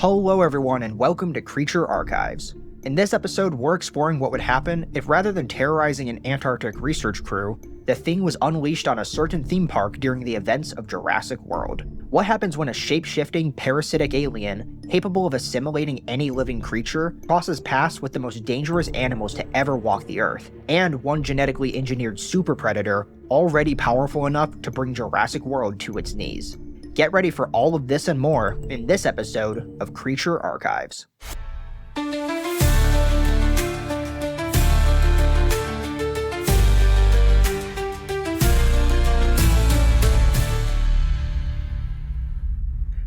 Hello everyone and welcome to Creature Archives. In this episode, we're exploring what would happen if rather than terrorizing an Antarctic research crew, the thing was unleashed on a certain theme park during the events of Jurassic World. What happens when a shape-shifting, parasitic alien, capable of assimilating any living creature, crosses paths with the most dangerous animals to ever walk the Earth, and one genetically engineered super predator already powerful enough to bring Jurassic World to its knees? Get ready for all of this and more in this episode of Creature Archives.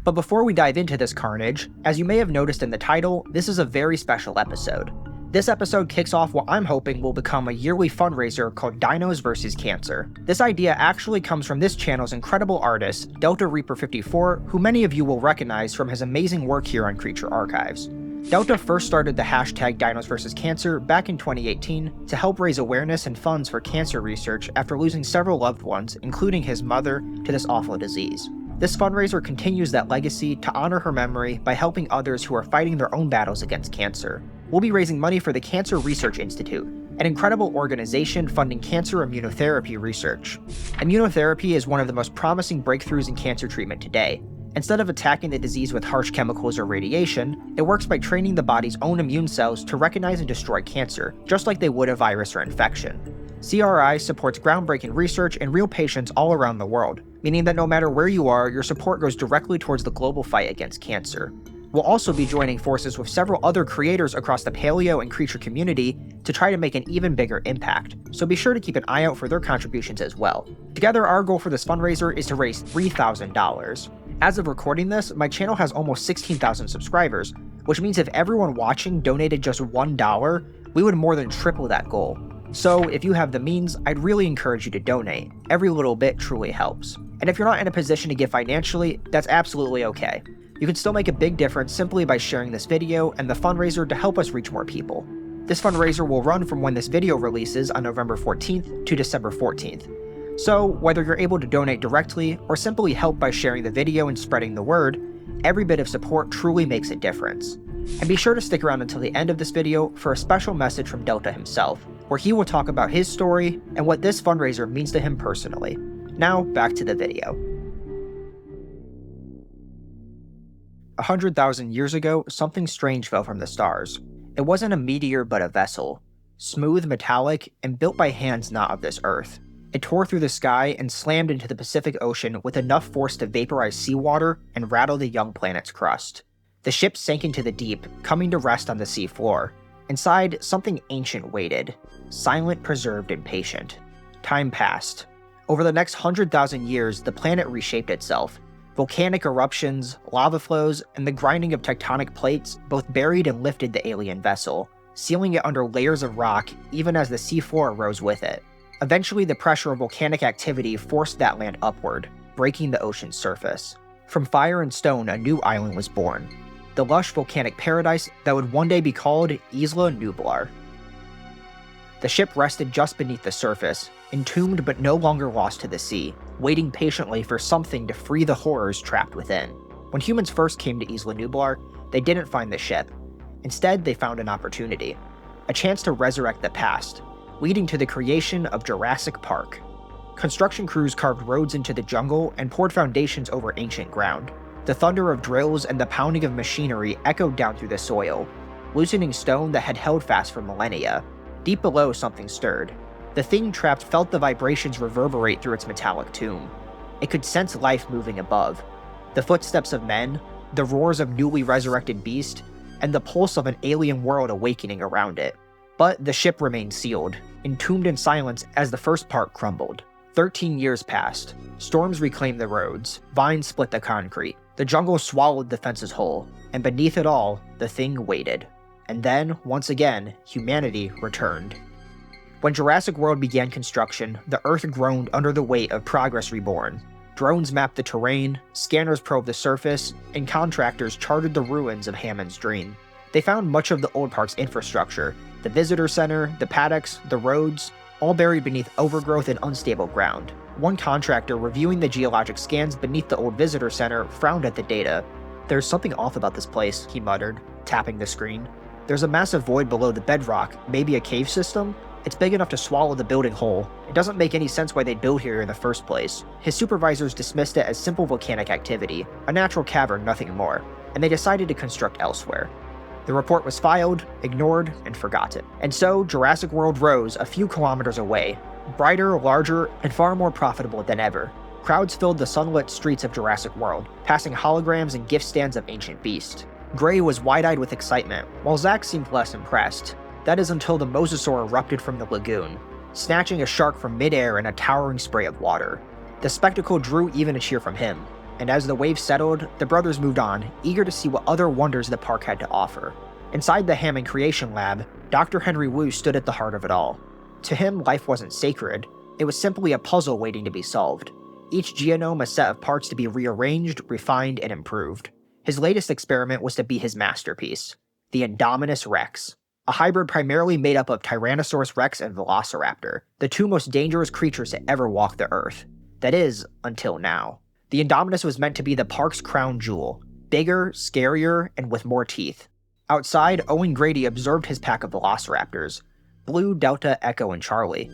But before we dive into this carnage, as you may have noticed in the title, this is a very special episode. This episode kicks off what I'm hoping will become a yearly fundraiser called Dinos vs Cancer. This idea actually comes from this channel's incredible artist, Delta Reaper 54, who many of you will recognize from his amazing work here on Creature Archives. Delta first started the hashtag Dinos vs Cancer back in 2018 to help raise awareness and funds for cancer research after losing several loved ones, including his mother, to this awful disease. This fundraiser continues that legacy to honor her memory by helping others who are fighting their own battles against cancer. We'll be raising money for the Cancer Research Institute, an incredible organization funding cancer immunotherapy research. Immunotherapy is one of the most promising breakthroughs in cancer treatment today. Instead of attacking the disease with harsh chemicals or radiation, it works by training the body's own immune cells to recognize and destroy cancer, just like they would a virus or infection. CRI supports groundbreaking research in real patients all around the world, meaning that no matter where you are, your support goes directly towards the global fight against cancer. We'll also be joining forces with several other creators across the paleo and creature community to try to make an even bigger impact, so be sure to keep an eye out for their contributions as well. Together, our goal for this fundraiser is to raise $3,000. As of recording this, my channel has almost 16,000 subscribers, which means if everyone watching donated just $1, we would more than triple that goal. So if you have the means, I'd really encourage you to donate. Every little bit truly helps. And if you're not in a position to give financially, that's absolutely okay. You can still make a big difference simply by sharing this video and the fundraiser to help us reach more people. This fundraiser will run from when this video releases on November 14th to December 14th. So whether you're able to donate directly or simply help by sharing the video and spreading the word, every bit of support truly makes a difference. And be sure to stick around until the end of this video for a special message from Delta himself, where he will talk about his story and what this fundraiser means to him personally. Now, back to the video. 100,000 years ago, something strange fell from the stars. It wasn't a meteor but a vessel. Smooth, metallic, and built by hands not of this earth. It tore through the sky and slammed into the Pacific Ocean with enough force to vaporize seawater and rattle the young planet's crust. The ship sank into the deep, coming to rest on the sea floor. Inside, something ancient waited, silent, preserved, and patient. Time passed. Over the next 100,000 years, the planet reshaped itself. Volcanic eruptions, lava flows, and the grinding of tectonic plates both buried and lifted the alien vessel, sealing it under layers of rock even as the seafloor rose with it. Eventually, the pressure of volcanic activity forced that land upward, breaking the ocean's surface. From fire and stone, a new island was born. The lush volcanic paradise that would one day be called Isla Nublar. The ship rested just beneath the surface, entombed but no longer lost to the sea, waiting patiently for something to free the horrors trapped within. When humans first came to Isla Nublar, they didn't find the ship. Instead, they found an opportunity. A chance to resurrect the past, leading to the creation of Jurassic Park. Construction crews carved roads into the jungle and poured foundations over ancient ground. The thunder of drills and the pounding of machinery echoed down through the soil, loosening stone that had held fast for millennia. Deep below, something stirred. The thing trapped felt the vibrations reverberate through its metallic tomb. It could sense life moving above. The footsteps of men, the roars of newly resurrected beasts, and the pulse of an alien world awakening around it. But the ship remained sealed, entombed in silence as the first part crumbled. 13 years passed. Storms reclaimed the roads. Vines split the concrete. The jungle swallowed the fences whole, and beneath it all, the thing waited. And then, once again, humanity returned. When Jurassic World began construction, the Earth groaned under the weight of progress reborn. Drones mapped the terrain, scanners probed the surface, and contractors charted the ruins of Hammond's dream. They found much of the old park's infrastructure, the visitor center, the paddocks, the roads, all buried beneath overgrowth and unstable ground. One contractor reviewing the geologic scans beneath the old visitor center frowned at the data. "There's something off about this place," he muttered, tapping the screen. "There's a massive void below the bedrock, maybe a cave system? It's big enough to swallow the building whole. It doesn't make any sense why they'd build here in the first place." His supervisors dismissed it as simple volcanic activity, a natural cavern, nothing more, and they decided to construct elsewhere. The report was filed, ignored, and forgotten. And so, Jurassic World rose a few kilometers away, brighter, larger, and far more profitable than ever. Crowds filled the sunlit streets of Jurassic World, passing holograms and gift stands of ancient beasts. Gray was wide-eyed with excitement, while Zach seemed less impressed. That is until the mosasaur erupted from the lagoon, snatching a shark from midair in a towering spray of water. The spectacle drew even a cheer from him, and as the waves settled, the brothers moved on, eager to see what other wonders the park had to offer. Inside the Hammond Creation Lab, Dr. Henry Wu stood at the heart of it all. To him, life wasn't sacred, it was simply a puzzle waiting to be solved. Each genome a set of parts to be rearranged, refined, and improved. His latest experiment was to be his masterpiece, the Indominus Rex, a hybrid primarily made up of Tyrannosaurus Rex and Velociraptor, the two most dangerous creatures to ever walk the Earth. That is, until now. The Indominus was meant to be the park's crown jewel, bigger, scarier, and with more teeth. Outside, Owen Grady observed his pack of Velociraptors, Blue, Delta, Echo, and Charlie.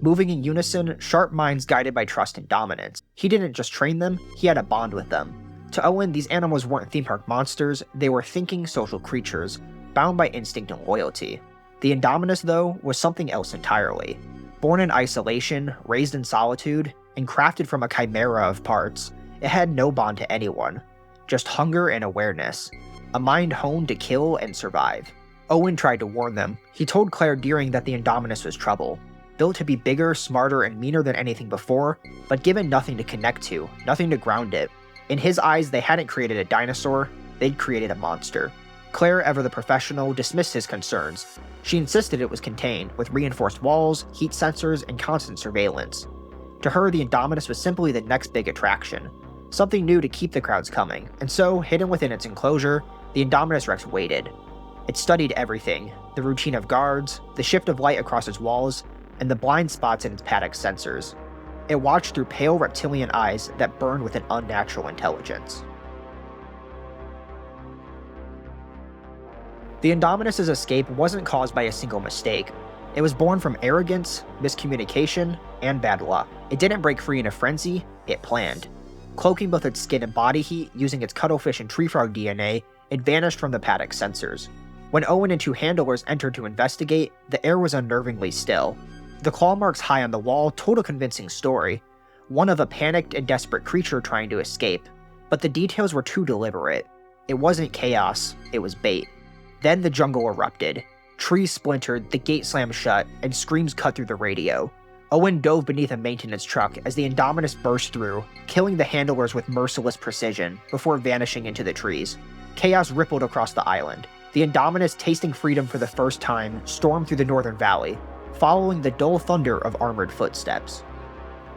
Moving in unison, sharp minds guided by trust and dominance. He didn't just train them, he had a bond with them. To Owen, these animals weren't theme park monsters, they were thinking social creatures, bound by instinct and loyalty. The Indominus, though, was something else entirely. Born in isolation, raised in solitude, and crafted from a chimera of parts, it had no bond to anyone. Just hunger and awareness. A mind honed to kill and survive. Owen tried to warn them. He told Claire Deering that the Indominus was trouble. Built to be bigger, smarter, and meaner than anything before, but given nothing to connect to, nothing to ground it. In his eyes, they hadn't created a dinosaur, they'd created a monster. Claire, ever the professional, dismissed his concerns. She insisted it was contained, with reinforced walls, heat sensors, and constant surveillance. To her, the Indominus was simply the next big attraction, something new to keep the crowds coming, and so, hidden within its enclosure, the Indominus Rex waited. It studied everything, the routine of guards, the shift of light across its walls, and the blind spots in its paddock sensors. It watched through pale reptilian eyes that burned with an unnatural intelligence. The Indominus's escape wasn't caused by a single mistake. It was born from arrogance, miscommunication, and bad luck. It didn't break free in a frenzy, it planned. Cloaking both its skin and body heat using its cuttlefish and tree frog DNA, it vanished from the paddock sensors. When Owen and two handlers entered to investigate, the air was unnervingly still. The claw marks high on the wall told a convincing story, one of a panicked and desperate creature trying to escape. But the details were too deliberate. It wasn't chaos, it was bait. Then the jungle erupted. Trees splintered, the gate slammed shut, and screams cut through the radio. Owen dove beneath a maintenance truck as the Indominus burst through, killing the handlers with merciless precision, before vanishing into the trees. Chaos rippled across the island. The Indominus, tasting freedom for the first time, stormed through the northern valley, following the dull thunder of armored footsteps.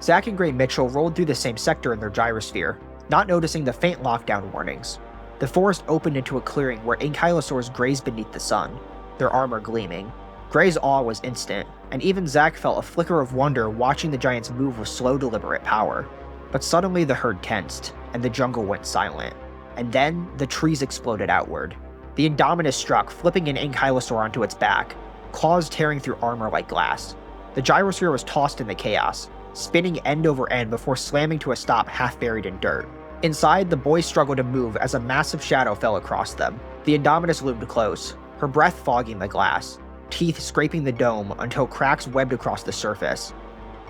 Zach and Gray Mitchell rolled through the same sector in their gyrosphere, not noticing the faint lockdown warnings. The forest opened into a clearing where ankylosaurs grazed beneath the sun, their armor gleaming. Gray's awe was instant, and even Zach felt a flicker of wonder watching the giants move with slow, deliberate power. But suddenly the herd tensed, and the jungle went silent. And then, the trees exploded outward. The Indominus struck, flipping an ankylosaur onto its back, claws tearing through armor like glass. The gyrosphere was tossed in the chaos, spinning end over end before slamming to a stop half buried in dirt. Inside, the boys struggled to move as a massive shadow fell across them. The Indominus loomed close, her breath fogging the glass, teeth scraping the dome until cracks webbed across the surface.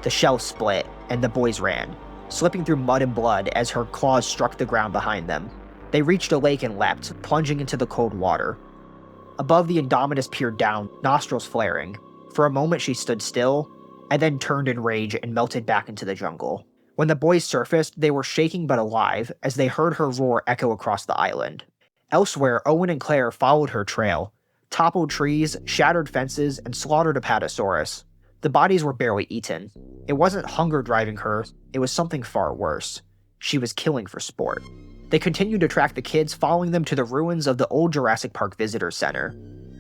The shell split, and the boys ran, slipping through mud and blood as her claws struck the ground behind them. They reached a lake and leapt, plunging into the cold water. Above, the Indominus peered down, nostrils flaring. For a moment she stood still, and then turned in rage and melted back into the jungle. When the boys surfaced, they were shaking but alive as they heard her roar echo across the island. Elsewhere, Owen and Claire followed her trail, toppled trees, shattered fences, and slaughtered Apatosaurus. The bodies were barely eaten. It wasn't hunger driving her, it was something far worse. She was killing for sport. They continued to track the kids, following them to the ruins of the old Jurassic Park Visitor Center.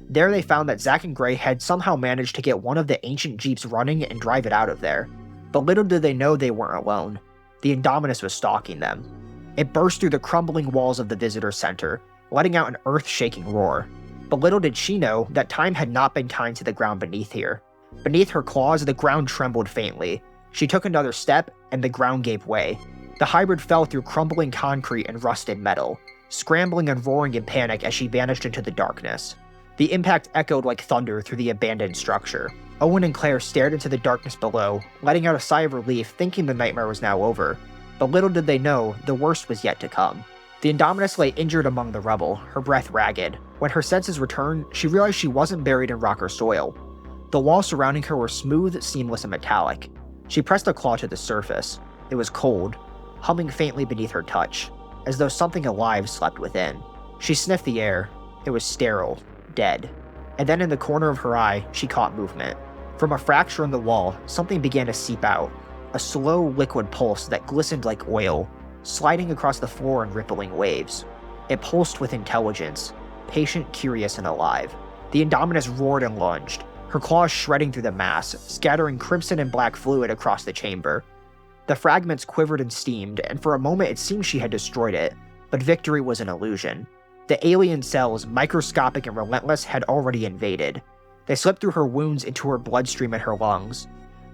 There they found that Zach and Gray had somehow managed to get one of the ancient jeeps running and drive it out of there. But little did they know they weren't alone. The Indominus was stalking them. It burst through the crumbling walls of the visitor center, letting out an earth-shaking roar. But little did she know that time had not been kind to the ground beneath here. Beneath her claws, the ground trembled faintly. She took another step, and the ground gave way. The hybrid fell through crumbling concrete and rusted metal, scrambling and roaring in panic as she vanished into the darkness. The impact echoed like thunder through the abandoned structure. Owen and Claire stared into the darkness below, letting out a sigh of relief, thinking the nightmare was now over. But little did they know, the worst was yet to come. The Indominus lay injured among the rubble, her breath ragged. When her senses returned, she realized she wasn't buried in rock or soil. The walls surrounding her were smooth, seamless, and metallic. She pressed a claw to the surface. It was cold, humming faintly beneath her touch, as though something alive slept within. She sniffed the air. It was sterile, dead. And then in the corner of her eye, she caught movement. From a fracture in the wall, something began to seep out, a slow liquid pulse that glistened like oil, sliding across the floor in rippling waves. It pulsed with intelligence, patient, curious, and alive. The Indominus roared and lunged, her claws shredding through the mass, scattering crimson and black fluid across the chamber. The fragments quivered and steamed, and for a moment it seemed she had destroyed it, but victory was an illusion. The alien cells, microscopic and relentless, had already invaded. They slipped through her wounds into her bloodstream and her lungs.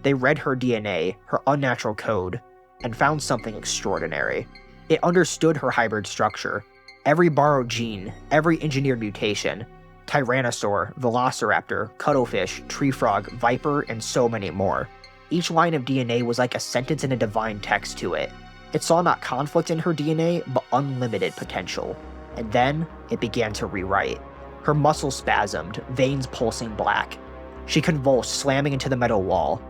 They read her DNA, her unnatural code, and found something extraordinary. It understood her hybrid structure, every borrowed gene, every engineered mutation, Tyrannosaur, Velociraptor, Cuttlefish, Tree Frog, Viper, and so many more. Each line of DNA was like a sentence in a divine text to it. It saw not conflict in her DNA, but unlimited potential. And then, it began to rewrite. Her muscles spasmed, veins pulsing black. She convulsed, slamming into the metal wall.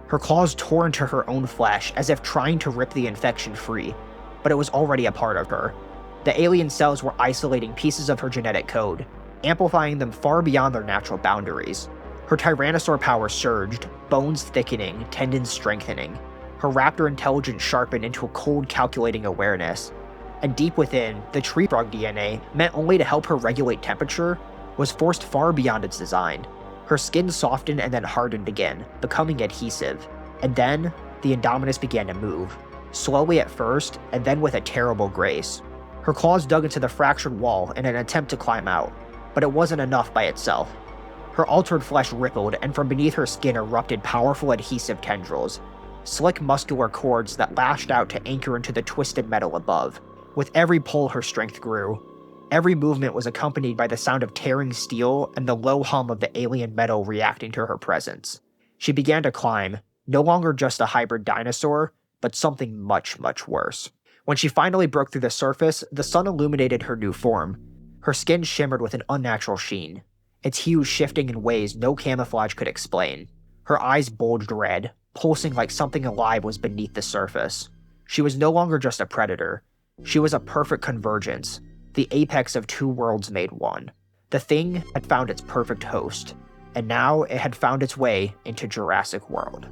Her claws tore into her own flesh, as if trying to rip the infection free, but it was already a part of her. The alien cells were isolating pieces of her genetic code, amplifying them far beyond their natural boundaries. Her Tyrannosaur power surged, bones thickening, tendons strengthening. Her raptor intelligence sharpened into a cold, calculating awareness. And deep within, the tree frog DNA, meant only to help her regulate temperature, was forced far beyond its design. Her skin softened and then hardened again, becoming adhesive. And then, the Indominus began to move. Slowly at first, and then with a terrible grace. Her claws dug into the fractured wall in an attempt to climb out, but it wasn't enough by itself. Her altered flesh rippled, and from beneath her skin erupted powerful adhesive tendrils, slick muscular cords that lashed out to anchor into the twisted metal above. With every pull, her strength grew. Every movement was accompanied by the sound of tearing steel and the low hum of the alien metal reacting to her presence. She began to climb, no longer just a hybrid dinosaur, but something much, much worse. When she finally broke through the surface, the sun illuminated her new form. Her skin shimmered with an unnatural sheen, its hues shifting in ways no camouflage could explain. Her eyes bulged red, pulsing like something alive was beneath the surface. She was no longer just a predator. She was a perfect convergence, the apex of two worlds made one. The thing had found its perfect host, and now it had found its way into Jurassic World.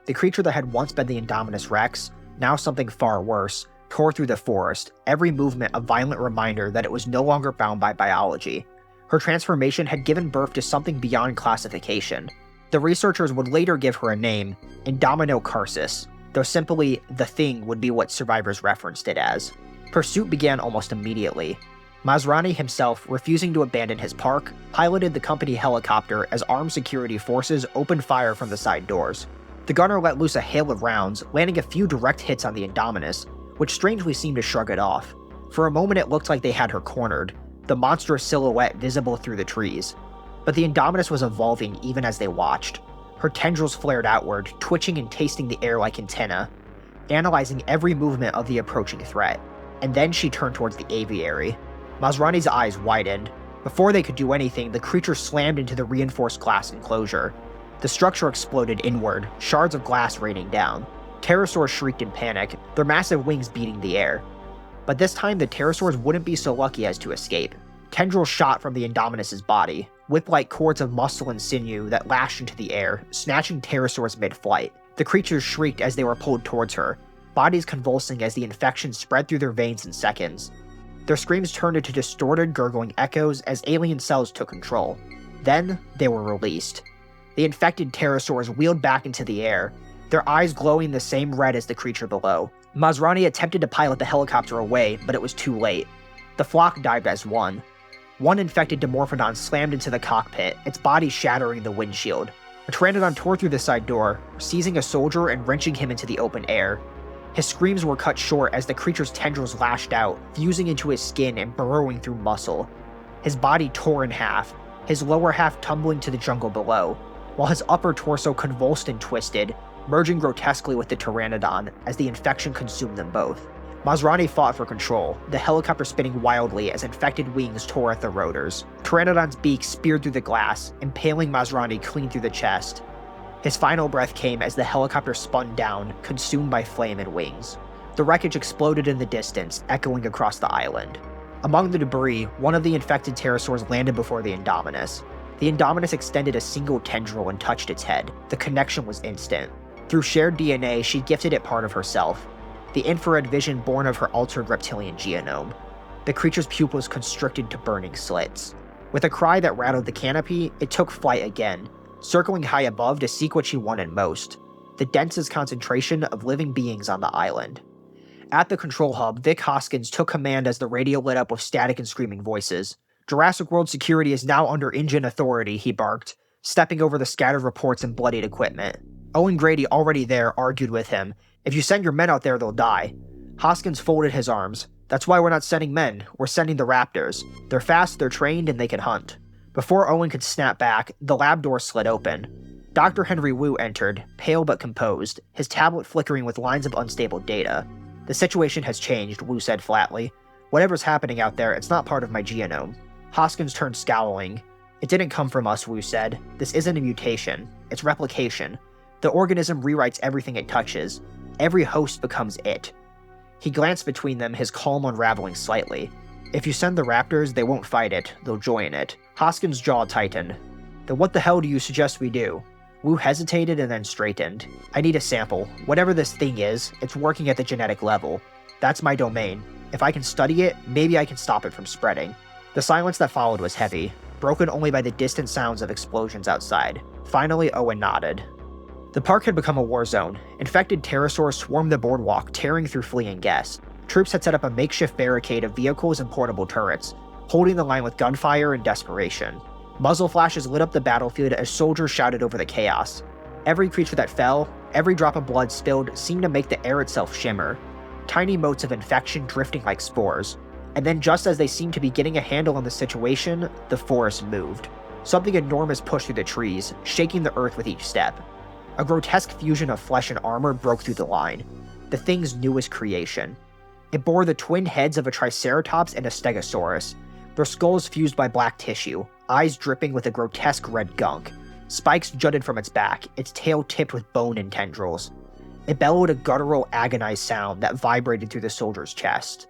The creature that had once been the Indominus Rex, now something far worse, tore through the forest, every movement a violent reminder that it was no longer bound by biology. Her transformation had given birth to something beyond classification. The researchers would later give her a name, Indominocarsis, though simply the thing would be what survivors referenced it as. Pursuit began almost immediately. Masrani himself, refusing to abandon his park, piloted the company helicopter as armed security forces opened fire from the side doors. The gunner let loose a hail of rounds, landing a few direct hits on the Indominus, which strangely seemed to shrug it off. For a moment it looked like they had her cornered, the monstrous silhouette visible through the trees. But the Indominus was evolving even as they watched. Her tendrils flared outward, twitching and tasting the air like antennae, analyzing every movement of the approaching threat. And then she turned towards the aviary. Masrani's eyes widened. Before they could do anything, the creature slammed into the reinforced glass enclosure. The structure exploded inward, shards of glass raining down. Pterosaurs shrieked in panic, their massive wings beating the air. But this time the pterosaurs wouldn't be so lucky as to escape. Tendrils shot from the Indominus's body, whip-like cords of muscle and sinew that lashed into the air, snatching pterosaurs mid-flight. The creatures shrieked as they were pulled towards her, bodies convulsing as the infection spread through their veins in seconds. Their screams turned into distorted, gurgling echoes as alien cells took control. Then, they were released. The infected pterosaurs wheeled back into the air, their eyes glowing the same red as the creature below. Masrani attempted to pilot the helicopter away, but it was too late. The flock dived as one. One infected Dimorphodon slammed into the cockpit, its body shattering the windshield. A Pteranodon tore through the side door, seizing a soldier and wrenching him into the open air. His screams were cut short as the creature's tendrils lashed out, fusing into his skin and burrowing through muscle. His body tore in half, his lower half tumbling to the jungle below, while his upper torso convulsed and twisted, merging grotesquely with the Pteranodon as the infection consumed them both. Masrani fought for control, the helicopter spinning wildly as infected wings tore at the rotors. Pteranodon's beak speared through the glass, impaling Masrani clean through the chest. His final breath came as the helicopter spun down, consumed by flame and wings. The wreckage exploded in the distance, echoing across the island. Among the debris, one of the infected pterosaurs landed before the Indominus. The Indominus extended a single tendril and touched its head. The connection was instant. Through shared DNA, she gifted it part of herself, the infrared vision born of her altered reptilian genome. The creature's pupils constricted to burning slits. With a cry that rattled the canopy, it took flight again, circling high above to seek what she wanted most, the densest concentration of living beings on the island. At the control hub, Vic Hoskins took command as the radio lit up with static and screaming voices. "Jurassic World security is now under InGen authority," he barked, stepping over the scattered reports and bloodied equipment. Owen Grady, already there, argued with him. "If you send your men out there, they'll die." Hoskins folded his arms. "That's why we're not sending men, we're sending the raptors. They're fast, they're trained, and they can hunt." Before Owen could snap back, the lab door slid open. Dr. Henry Wu entered, pale but composed, his tablet flickering with lines of unstable data. "The situation has changed," Wu said flatly. "Whatever's happening out there, it's not part of my genome." Hoskins turned scowling. "It didn't come from us," Wu said. "This isn't a mutation. It's replication. The organism rewrites everything it touches. Every host becomes it." He glanced between them, his calm unraveling slightly. "If you send the raptors, they won't fight it. They'll join it." Hoskins' jaw tightened. "Then what the hell do you suggest we do?" Wu hesitated and then straightened. "I need a sample. Whatever this thing is, it's working at the genetic level. That's my domain. If I can study it, maybe I can stop it from spreading." The silence that followed was heavy, broken only by the distant sounds of explosions outside. Finally, Owen nodded. The park had become a war zone. Infected pterosaurs swarmed the boardwalk, tearing through fleeing guests. Troops had set up a makeshift barricade of vehicles and portable turrets, holding the line with gunfire and desperation. Muzzle flashes lit up the battlefield as soldiers shouted over the chaos. Every creature that fell, every drop of blood spilled seemed to make the air itself shimmer, tiny motes of infection drifting like spores. And then just as they seemed to be getting a handle on the situation, the forest moved. Something enormous pushed through the trees, shaking the earth with each step. A grotesque fusion of flesh and armor broke through the line, the thing's newest creation. It bore the twin heads of a Triceratops and a Stegosaurus, their skulls fused by black tissue, eyes dripping with a grotesque red gunk. Spikes jutted from its back, its tail tipped with bone and tendrils. It bellowed a guttural, agonized sound that vibrated through the soldier's chest.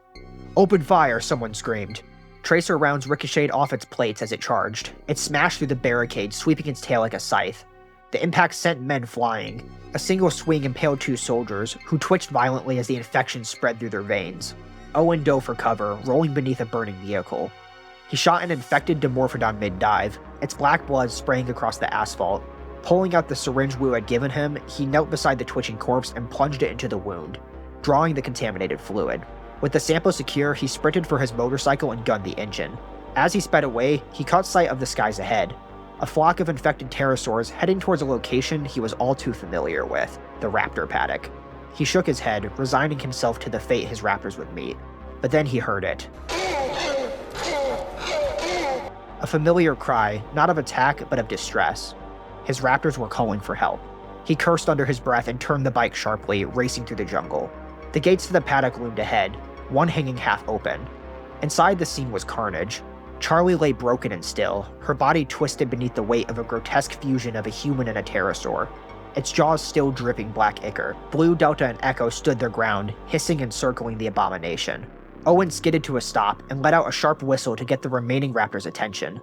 "Open fire!" someone screamed. Tracer rounds ricocheted off its plates as it charged. It smashed through the barricade, sweeping its tail like a scythe. The impact sent men flying. A single swing impaled two soldiers, who twitched violently as the infection spread through their veins. Owen dove for cover, rolling beneath a burning vehicle. He shot an infected Dimorphodon mid-dive, its black blood spraying across the asphalt. Pulling out the syringe Wu had given him, he knelt beside the twitching corpse and plunged it into the wound, drawing the contaminated fluid. With the sample secure, he sprinted for his motorcycle and gunned the engine. As he sped away, he caught sight of the skies ahead. A flock of infected pterosaurs heading towards a location he was all too familiar with, the raptor paddock. He shook his head, resigning himself to the fate his raptors would meet. But then he heard it. A familiar cry, not of attack, but of distress. His raptors were calling for help. He cursed under his breath and turned the bike sharply, racing through the jungle. The gates to the paddock loomed ahead, one hanging half open. Inside the scene was carnage. Charlie lay broken and still, her body twisted beneath the weight of a grotesque fusion of a human and a pterosaur, its jaws still dripping black ichor. Blue, Delta, and Echo stood their ground, hissing and circling the abomination. Owen skidded to a stop and let out a sharp whistle to get the remaining raptor's attention.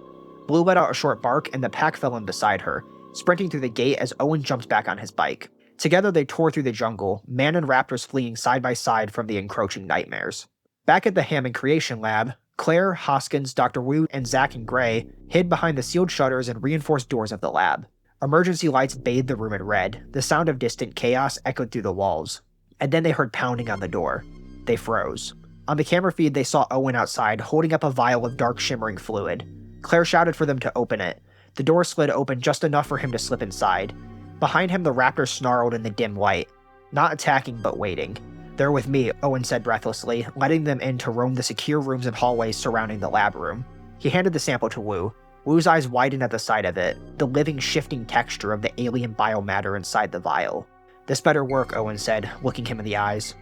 Blue let out a short bark and the pack fell in beside her, sprinting through the gate as Owen jumped back on his bike. Together they tore through the jungle, man and raptors fleeing side by side from the encroaching nightmares. Back at the Hammond Creation Lab, Claire, Hoskins, Dr. Wu, and Zach and Gray hid behind the sealed shutters and reinforced doors of the lab. Emergency lights bathed the room in red. The sound of distant chaos echoed through the walls. And then they heard pounding on the door. They froze. On the camera feed, they saw Owen outside, holding up a vial of dark shimmering fluid. Claire shouted for them to open it. The door slid open just enough for him to slip inside. Behind him, the raptor snarled in the dim light. Not attacking, but waiting. "They're with me," Owen said breathlessly, letting them in to roam the secure rooms and hallways surrounding the lab room. He handed the sample to Wu. Wu's eyes widened at the sight of it, the living, shifting texture of the alien biomatter inside the vial. "This better work," Owen said, looking him in the eyes.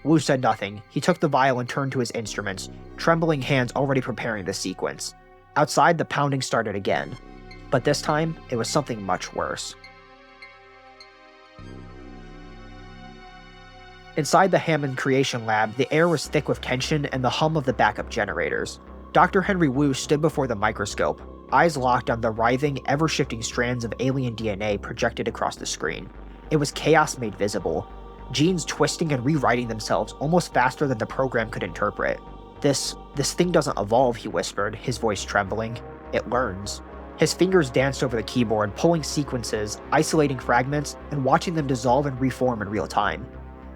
Wu said nothing. He took the vial and turned to his instruments, trembling hands already preparing the sequence. Outside, the pounding started again. But this time, it was something much worse. Inside the Hammond Creation Lab, the air was thick with tension and the hum of the backup generators. Dr. Henry Wu stood before the microscope, eyes locked on the writhing, ever-shifting strands of alien DNA projected across the screen. It was chaos made visible, genes twisting and rewriting themselves almost faster than the program could interpret. This thing doesn't evolve," he whispered, his voice trembling. "It learns." His fingers danced over the keyboard, pulling sequences, isolating fragments, and watching them dissolve and reform in real time.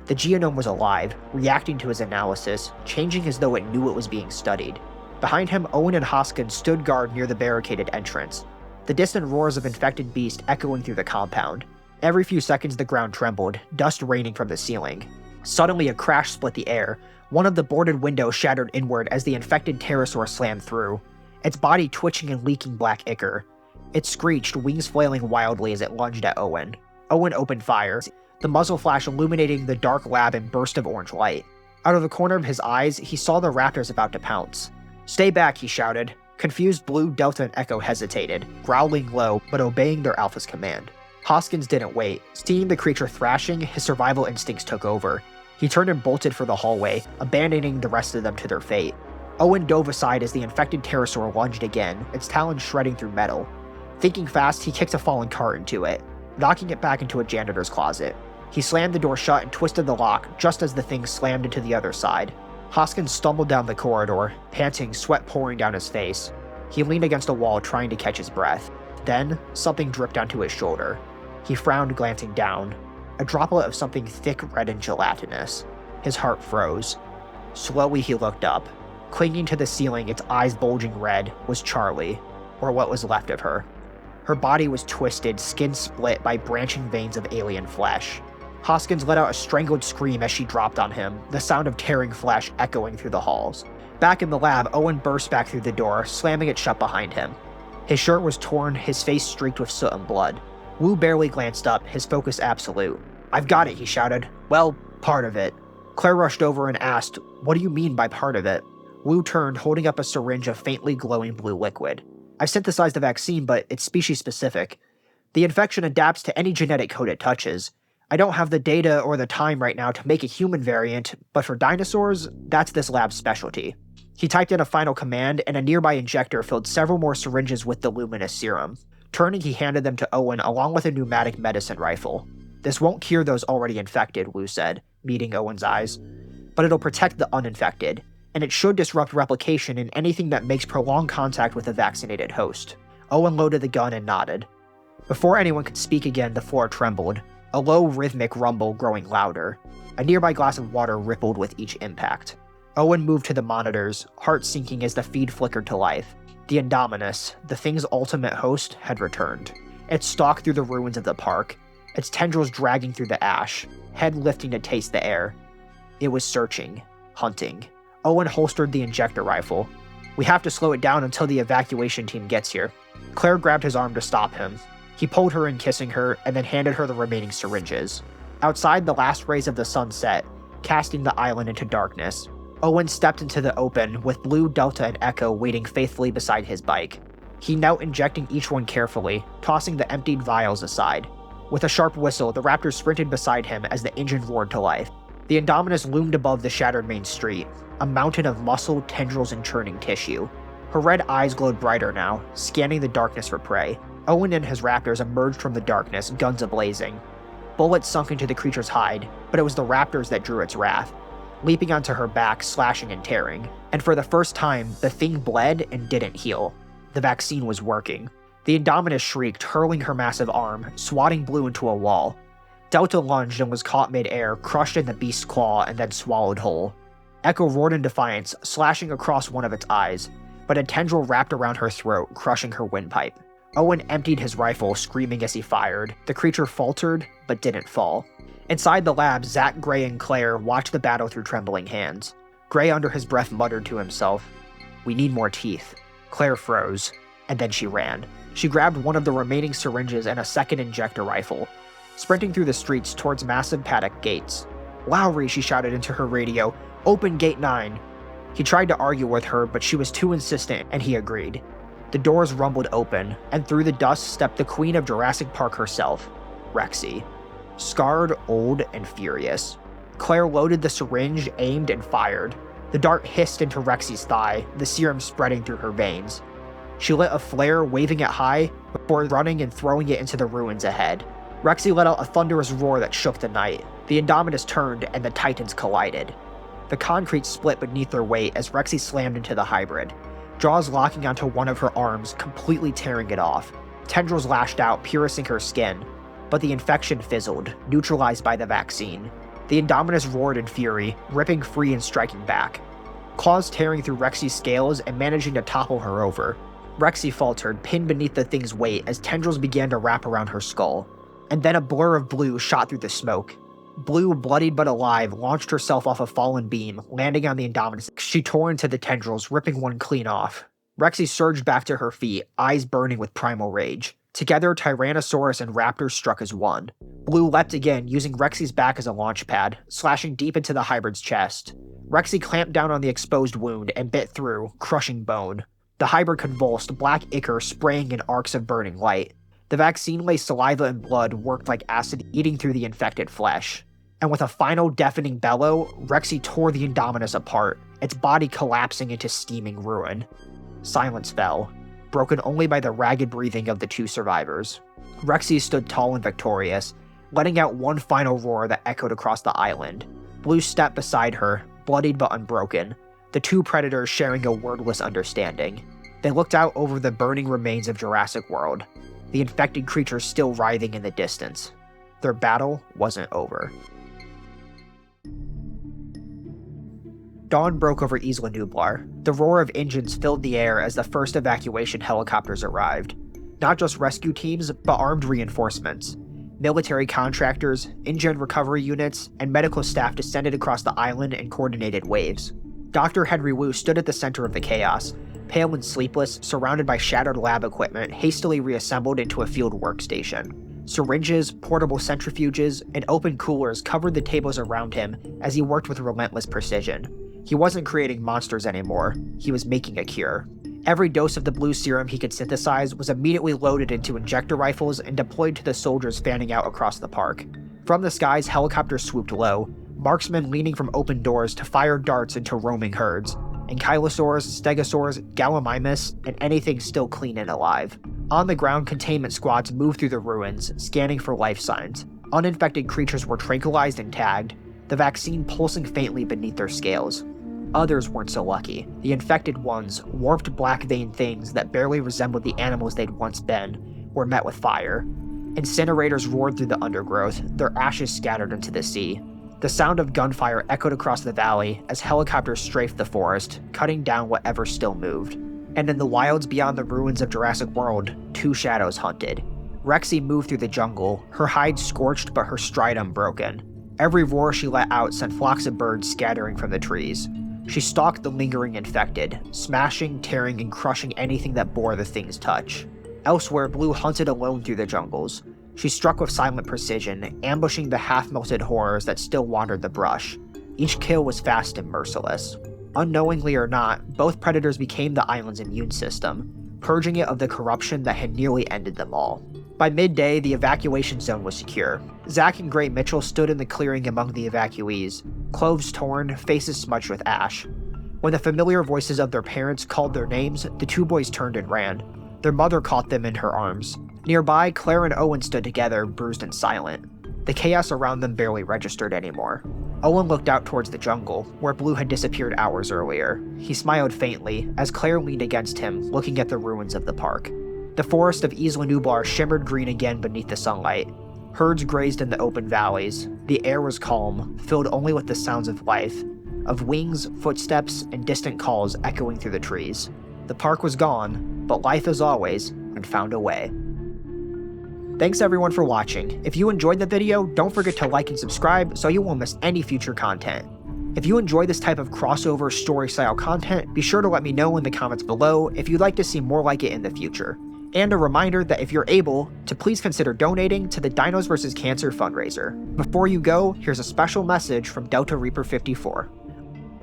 The genome was alive, reacting to his analysis, changing as though it knew it was being studied. Behind him, Owen and Hoskins stood guard near the barricaded entrance, the distant roars of infected beasts echoing through the compound. Every few seconds the ground trembled, dust raining from the ceiling. Suddenly a crash split the air. One of the boarded windows shattered inward as the infected pterosaur slammed through, its body twitching and leaking black ichor. It screeched, wings flailing wildly as it lunged at Owen. Owen opened fire, the muzzle flash illuminating the dark lab in burst of orange light. Out of the corner of his eyes, he saw the raptors about to pounce. "Stay back," he shouted. Confused Blue, Delta, and Echo hesitated, growling low, but obeying their alpha's command. Hoskins didn't wait. Seeing the creature thrashing, his survival instincts took over. He turned and bolted for the hallway, abandoning the rest of them to their fate. Owen dove aside as the infected pterosaur lunged again, its talons shredding through metal. Thinking fast, he kicked a fallen cart into it, knocking it back into a janitor's closet. He slammed the door shut and twisted the lock just as the thing slammed into the other side. Hoskins stumbled down the corridor, panting, sweat pouring down his face. He leaned against a wall, trying to catch his breath. Then, something dripped onto his shoulder. He frowned, glancing down. A droplet of something thick, red, and gelatinous. His heart froze. Slowly, he looked up. Clinging to the ceiling, its eyes bulging red, was Charlie, or what was left of her. Her body was twisted, skin split by branching veins of alien flesh. Hoskins let out a strangled scream as she dropped on him, the sound of tearing flesh echoing through the halls. Back in the lab, Owen burst back through the door, slamming it shut behind him. His shirt was torn, his face streaked with soot and blood. Wu barely glanced up, his focus absolute. "I've got it," he shouted. "Well, part of it." Claire rushed over and asked, "What do you mean by part of it?" Wu turned, holding up a syringe of faintly glowing blue liquid. "I've synthesized a vaccine, but it's species-specific. The infection adapts to any genetic code it touches. I don't have the data or the time right now to make a human variant, but for dinosaurs, that's this lab's specialty." He typed in a final command, and a nearby injector filled several more syringes with the luminous serum. Turning, he handed them to Owen along with a pneumatic medicine rifle. "This won't cure those already infected," Wu said, meeting Owen's eyes. "But it'll protect the uninfected, and it should disrupt replication in anything that makes prolonged contact with a vaccinated host." Owen loaded the gun and nodded. Before anyone could speak again, the floor trembled, a low rhythmic rumble growing louder. A nearby glass of water rippled with each impact. Owen moved to the monitors, heart sinking as the feed flickered to life. The Indominus, the thing's ultimate host, had returned. It stalked through the ruins of the park, its tendrils dragging through the ash, head lifting to taste the air. It was searching, hunting. Owen holstered the injector rifle. "We have to slow it down until the evacuation team gets here." Claire grabbed his arm to stop him. He pulled her in, kissing her, and then handed her the remaining syringes. Outside, the last rays of the sun set, casting the island into darkness. Owen stepped into the open, with Blue, Delta, and Echo waiting faithfully beside his bike. He knelt, injecting each one carefully, tossing the emptied vials aside. With a sharp whistle, the raptor sprinted beside him as the engine roared to life. The Indominus loomed above the shattered main street, a mountain of muscle, tendrils, and churning tissue. Her red eyes glowed brighter now, scanning the darkness for prey. Owen and his raptors emerged from the darkness, guns ablazing. Bullets sunk into the creature's hide, but it was the raptors that drew its wrath, leaping onto her back, slashing and tearing. And for the first time, the thing bled and didn't heal. The vaccine was working. The Indominus shrieked, hurling her massive arm, swatting Blue into a wall. Delta lunged and was caught mid-air, crushed in the beast's claw, and then swallowed whole. Echo roared in defiance, slashing across one of its eyes, but a tendril wrapped around her throat, crushing her windpipe. Owen emptied his rifle, screaming as he fired. The creature faltered, but didn't fall. Inside the lab, Zach, Gray, and Claire watched the battle through trembling hands. Gray under his breath muttered to himself, "We need more teeth." Claire froze, and then she ran. She grabbed one of the remaining syringes and a second injector rifle, sprinting through the streets towards massive paddock gates. "Lowry," she shouted into her radio, "open gate 9. He tried to argue with her, but she was too insistent, and he agreed. The doors rumbled open, and through the dust stepped the queen of Jurassic Park herself, Rexy. Scarred, old, and furious. Claire loaded the syringe, aimed, and fired. The dart hissed into Rexy's thigh, the serum spreading through her veins. She lit a flare, waving it high, before running and throwing it into the ruins ahead. Rexy let out a thunderous roar that shook the night. The Indominus turned, and the Titans collided. The concrete split beneath their weight as Rexy slammed into the hybrid, jaws locking onto one of her arms, completely tearing it off. Tendrils lashed out, piercing her skin, but the infection fizzled, neutralized by the vaccine. The Indominus roared in fury, ripping free and striking back, claws tearing through Rexy's scales and managing to topple her over. Rexy faltered, pinned beneath the thing's weight as tendrils began to wrap around her skull. And then a blur of blue shot through the smoke. Blue, bloodied but alive, launched herself off a fallen beam, landing on the Indominus. She tore into the tendrils, ripping one clean off. Rexy surged back to her feet, eyes burning with primal rage. Together, Tyrannosaurus and Raptor struck as one. Blue leapt again, using Rexy's back as a launch pad, slashing deep into the hybrid's chest. Rexy clamped down on the exposed wound and bit through, crushing bone. The hybrid convulsed, black ichor spraying in arcs of burning light. The vaccine-laced saliva and blood worked like acid, eating through the infected flesh. And with a final deafening bellow, Rexy tore the Indominus apart, its body collapsing into steaming ruin. Silence fell, broken only by the ragged breathing of the two survivors. Rexy stood tall and victorious, letting out one final roar that echoed across the island. Blue stepped beside her, bloodied but unbroken, the two predators sharing a wordless understanding. They looked out over the burning remains of Jurassic World, the infected creatures still writhing in the distance. Their battle wasn't over. Dawn broke over Isla Nublar. The roar of engines filled the air as the first evacuation helicopters arrived. Not just rescue teams, but armed reinforcements. Military contractors, engine recovery units, and medical staff descended across the island in coordinated waves. Dr. Henry Wu stood at the center of the chaos, pale and sleepless, surrounded by shattered lab equipment hastily reassembled into a field workstation. Syringes, portable centrifuges, and open coolers covered the tables around him as he worked with relentless precision. He wasn't creating monsters anymore, he was making a cure. Every dose of the blue serum he could synthesize was immediately loaded into injector rifles and deployed to the soldiers fanning out across the park. From the skies, helicopters swooped low, marksmen leaning from open doors to fire darts into roaming herds, ankylosaurs, stegosaurs, gallimimus, and anything still clean and alive. On the ground, containment squads moved through the ruins, scanning for life signs. Uninfected creatures were tranquilized and tagged, the vaccine pulsing faintly beneath their scales. Others weren't so lucky. The infected ones, warped black-veined things that barely resembled the animals they'd once been, were met with fire. Incinerators roared through the undergrowth, their ashes scattered into the sea. The sound of gunfire echoed across the valley as helicopters strafed the forest, cutting down whatever still moved. And in the wilds beyond the ruins of Jurassic World, two shadows hunted. Rexy moved through the jungle, her hide scorched but her stride unbroken. Every roar she let out sent flocks of birds scattering from the trees. She stalked the lingering infected, smashing, tearing, and crushing anything that bore the thing's touch. Elsewhere, Blue hunted alone through the jungles. She struck with silent precision, ambushing the half-melted horrors that still wandered the brush. Each kill was fast and merciless. Unknowingly or not, both predators became the island's immune system, purging it of the corruption that had nearly ended them all. By midday, the evacuation zone was secure. Zach and Gray Mitchell stood in the clearing among the evacuees, clothes torn, faces smudged with ash. When the familiar voices of their parents called their names, the two boys turned and ran. Their mother caught them in her arms. Nearby, Claire and Owen stood together, bruised and silent. The chaos around them barely registered anymore. Owen looked out towards the jungle, where Blue had disappeared hours earlier. He smiled faintly, as Claire leaned against him, looking at the ruins of the park. The forest of Isla Nublar shimmered green again beneath the sunlight. Herds grazed in the open valleys. The air was calm, filled only with the sounds of life, of wings, footsteps, and distant calls echoing through the trees. The park was gone, but life as always had found a way. Thanks everyone for watching. If you enjoyed the video, don't forget to like and subscribe so you won't miss any future content. If you enjoy this type of crossover story-style content, be sure to let me know in the comments below if you'd like to see more like it in the future. And a reminder that if you're able, to please consider donating to the Dinos vs Cancer fundraiser. Before you go, here's a special message from Delta Reaper 54.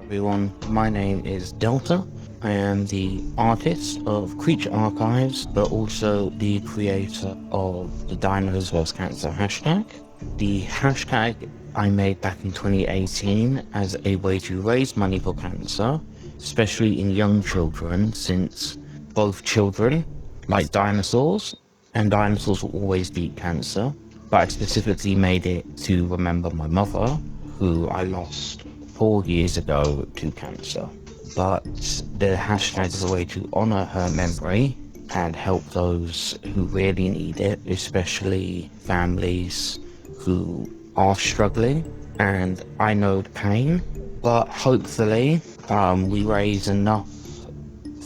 Everyone, my name is Delta. I am the artist of Creature Archives, but also the creator of the Dinos vs Cancer hashtag. The hashtag I made back in 2018 as a way to raise money for cancer, especially in young children, since both children like dinosaurs, and dinosaurs will always beat cancer. But I specifically made it to remember my mother, who I lost 4 years ago to cancer. But the hashtag is a way to honor her memory and help those who really need it, especially families who are struggling. And I know the pain, but hopefully we raise enough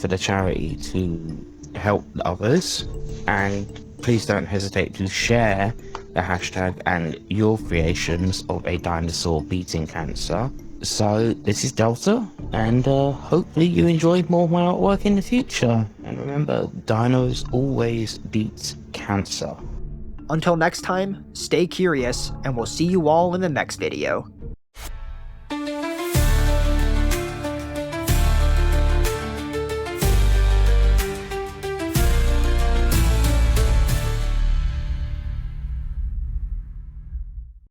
for the charity to help others. And please don't hesitate to share the hashtag and your creations of a dinosaur beating cancer. So this is Delta, and hopefully you enjoy more of my artwork in the future. And remember, dinos always beat cancer. Until next time, stay curious, and we'll see you all in the next video.